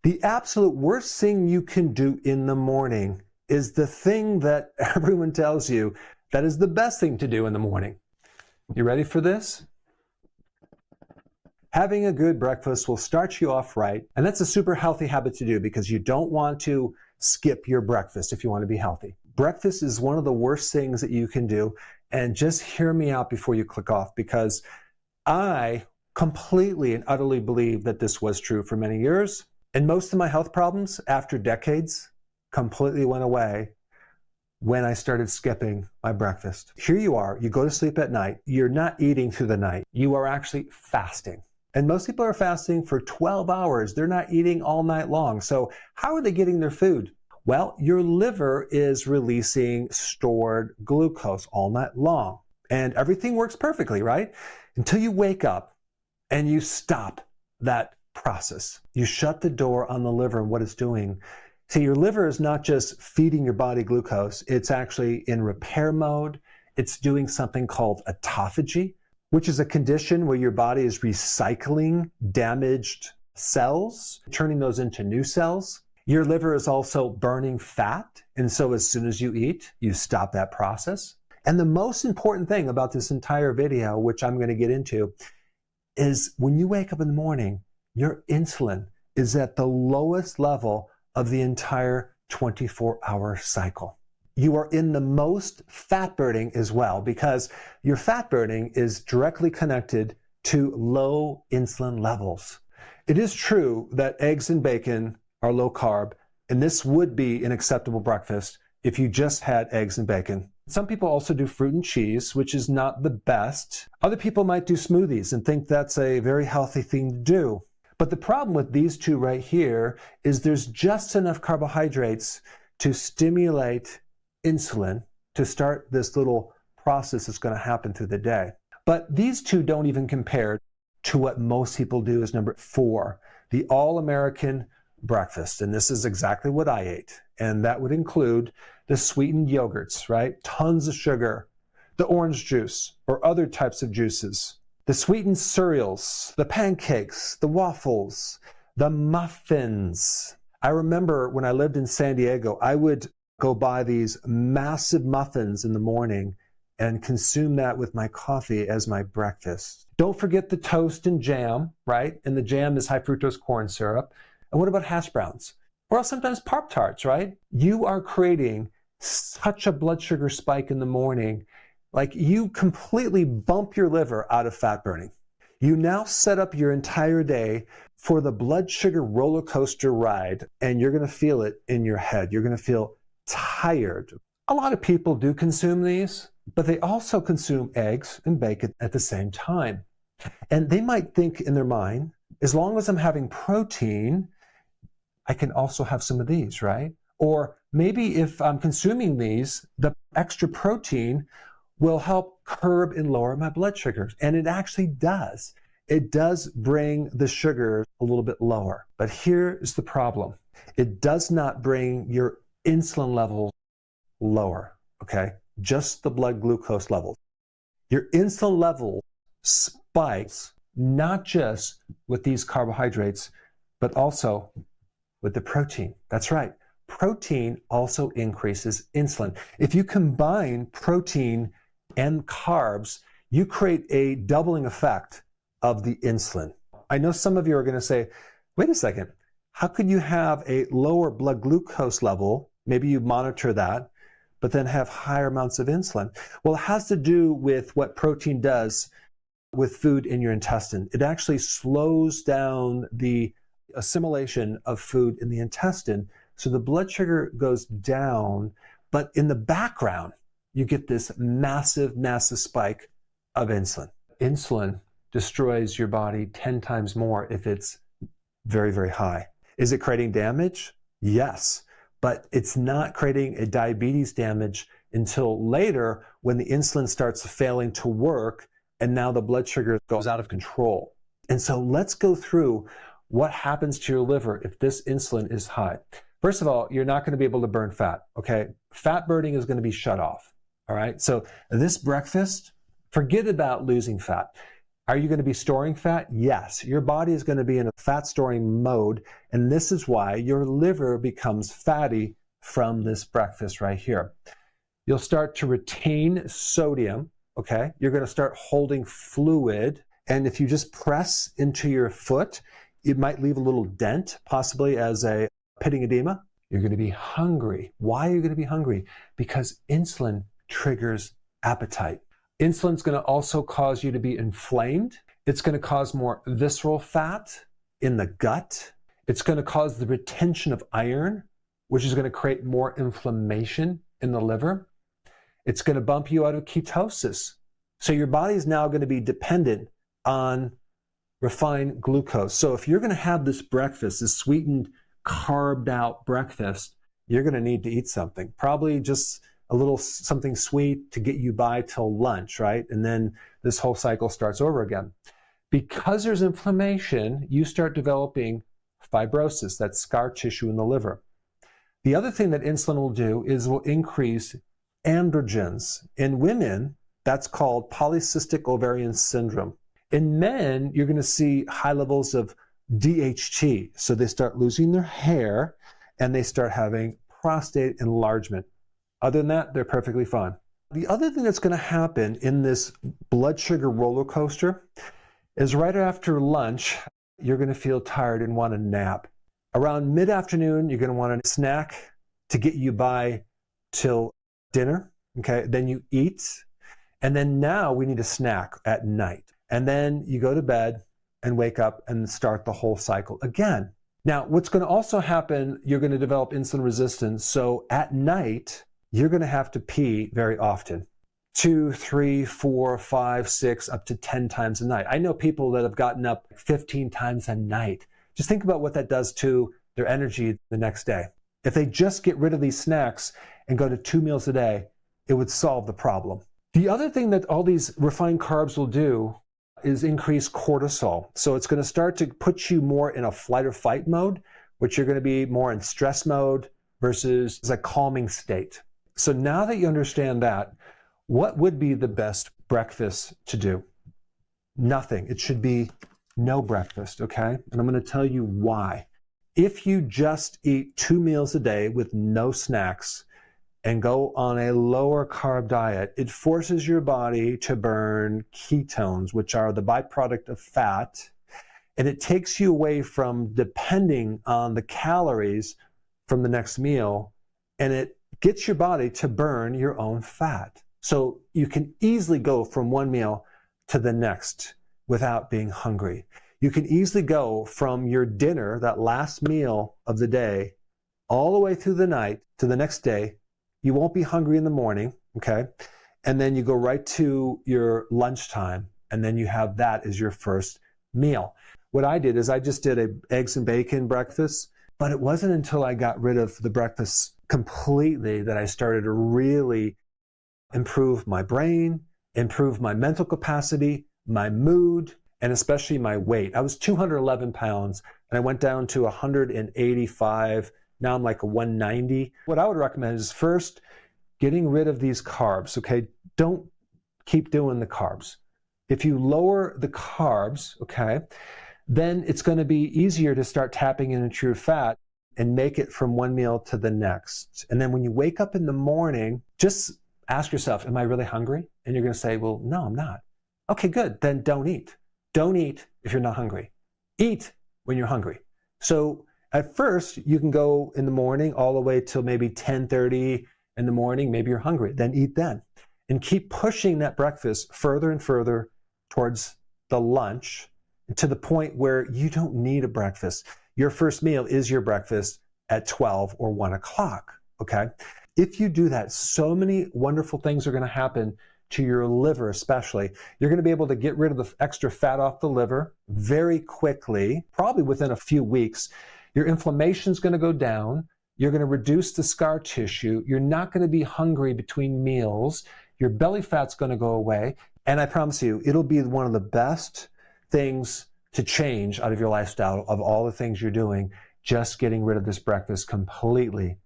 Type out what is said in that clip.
The absolute worst thing you can do in the morning is the thing that everyone tells you that is the best thing to do in the morning. You ready for this? Having a good breakfast will start you off right, and that's a super healthy habit to do because you don't want to skip your breakfast if you want to be healthy. Breakfast is one of the worst things that you can do, and just hear me out before you click off, because I completely and utterly believe that this was true for many years, and most of my health problems after decades completely went away when I started skipping my breakfast. Here you are, you go to sleep at night, you're not eating through the night, you are actually fasting. And most people are fasting for 12 hours. They're not eating all night long. So how are they getting their food? Well, your liver is releasing stored glucose all night long. And everything works perfectly, right? Until you wake up and you stop that process. You shut the door on the liver and what it's doing. See, your liver is not just feeding your body glucose. It's actually in repair mode. It's doing something called autophagy, which is a condition where your body is recycling damaged cells, turning those into new cells. Your liver is also burning fat, and so as soon as you eat, you stop that process. And the most important thing about this entire video, which I'm going to get into, is when you wake up in the morning, your insulin is at the lowest level of the entire 24-hour cycle. You are in the most fat burning as well, because your fat burning is directly connected to low insulin levels. It is true that eggs and bacon are low carb, and this would be an acceptable breakfast if you just had eggs and bacon. Some people also do fruit and cheese, which is not the best. Other people might do smoothies and think that's a very healthy thing to do. But the problem with these two right here is there's just enough carbohydrates to stimulate insulin to start this little process that's going to happen through the day. But these two don't even compare to what most people do as number 4, the all-American breakfast. And this is exactly what I ate. And that would include the sweetened yogurts, right? Tons of sugar, the orange juice or other types of juices, the sweetened cereals, the pancakes, the waffles, the muffins. I remember when I lived in San Diego, I would go buy these massive muffins in the morning and consume that with my coffee as my breakfast. Don't forget the toast and jam, right? And the jam is high fructose corn syrup. And what about hash browns? Or sometimes Pop-Tarts, right? You are creating such a blood sugar spike in the morning, like you completely bump your liver out of fat burning. You now set up your entire day for the blood sugar roller coaster ride, and you're going to feel it in your head. You're going to feel tired. A lot of people do consume these, but they also consume eggs and bacon at the same time. And they might think in their mind, as long as I'm having protein, I can also have some of these, right? Or maybe if I'm consuming these, the extra protein will help curb and lower my blood sugars. And it actually does. It does bring the sugar a little bit lower. But here's the problem. It does not bring your insulin levels lower, okay? Just the blood glucose levels. Your insulin level spikes not just with these carbohydrates, but also with the protein. That's right. Protein also increases insulin. If you combine protein and carbs, you create a doubling effect of the insulin. I know some of you are going to say, wait a second, how could you have a lower blood glucose level? Maybe you monitor that, but then have higher amounts of insulin. Well, it has to do with what protein does with food in your intestine. It actually slows down the assimilation of food in the intestine, so the blood sugar goes down, but in the background, you get this massive, massive spike of insulin. Insulin destroys your body 10 times more if it's very, very high. Is it creating damage? Yes, but it's not creating a diabetes damage until later when the insulin starts failing to work and now the blood sugar goes out of control. And so let's go through what happens to your liver if this insulin is high. First of all, you're not going to be able to burn fat, okay? Fat burning is going to be shut off, all right? So this breakfast, forget about losing fat. Are you going to be storing fat? Yes. Your body is going to be in a fat storing mode, and this is why your liver becomes fatty from this breakfast right here. You'll start to retain sodium, okay? You're going to start holding fluid, and if you just press into your foot, it might leave a little dent, possibly as a pitting edema. You're going to be hungry. Why are you going to be hungry? Because insulin triggers appetite. Insulin's going to also cause you to be inflamed. It's going to cause more visceral fat in the gut. It's going to cause the retention of iron, which is going to create more inflammation in the liver. It's going to bump you out of ketosis. So your body is now going to be dependent on refined glucose. So if you're going to have this breakfast, this sweetened, carved out breakfast, you're going to need to eat something. Probably just a little something sweet to get you by till lunch, right? And then this whole cycle starts over again. Because there's inflammation, you start developing fibrosis, that's scar tissue in the liver. The other thing that insulin will do is will increase androgens. In women, that's called polycystic ovarian syndrome. In men, you're going to see high levels of DHT. So they start losing their hair and they start having prostate enlargement. Other than that, they're perfectly fine. The other thing that's going to happen in this blood sugar roller coaster is right after lunch, you're going to feel tired and want a nap. Around mid-afternoon, you're going to want a snack to get you by till dinner. Okay, then you eat. And then now we need a snack at night. And then you go to bed and wake up and start the whole cycle again. Now, what's going to also happen, you're going to develop insulin resistance. So at night, you're going to have to pee very often. 2, 3, 4, 5, 6, up to 10 times a night. I know people that have gotten up 15 times a night. Just think about what that does to their energy the next day. If they just get rid of these snacks and go to 2 meals a day, it would solve the problem. The other thing that all these refined carbs will do is increase cortisol. So it's going to start to put you more in a flight or fight mode, which you're going to be more in stress mode versus a calming state. So now that you understand that, what would be the best breakfast to do? Nothing. It should be no breakfast, okay? And I'm going to tell you why. If you just eat 2 meals a day with no snacks and go on a lower carb diet, it forces your body to burn ketones, which are the byproduct of fat, and it takes you away from depending on the calories from the next meal, and it gets your body to burn your own fat. So you can easily go from one meal to the next without being hungry. You can easily go from your dinner, that last meal of the day, all the way through the night to the next day. You won't be hungry in the morning, okay? And then you go right to your lunchtime, and then you have that as your first meal. What I did is I just did an eggs and bacon breakfast, but it wasn't until I got rid of the breakfast completely that I started to really improve my brain, improve my mental capacity, my mood, and especially my weight. I was 211 pounds, and I went down to 185. Now I'm like a 190. What I would recommend is first getting rid of these carbs, okay? Don't keep doing the carbs. If you lower the carbs, okay, then it's going to be easier to start tapping into your fat and make it from one meal to the next. And then when you wake up in the morning, just ask yourself, am I really hungry? And you're going to say, well, no, I'm not. Okay, good. Then don't eat. Don't eat if you're not hungry. Eat when you're hungry. So at first, you can go in the morning all the way till maybe 10:30 in the morning. Maybe you're hungry. Then eat then. And keep pushing that breakfast further and further towards the lunch to the point where you don't need a breakfast. Your first meal is your breakfast at 12 or 1 o'clock, okay? If you do that, so many wonderful things are going to happen to your liver especially. You're going to be able to get rid of the extra fat off the liver very quickly, probably within a few weeks. Your inflammation is going to go down. You're going to reduce the scar tissue. You're not going to be hungry between meals. Your belly fat's going to go away. And I promise you, it'll be one of the best things to change out of your lifestyle of all the things you're doing, just getting rid of this breakfast completely.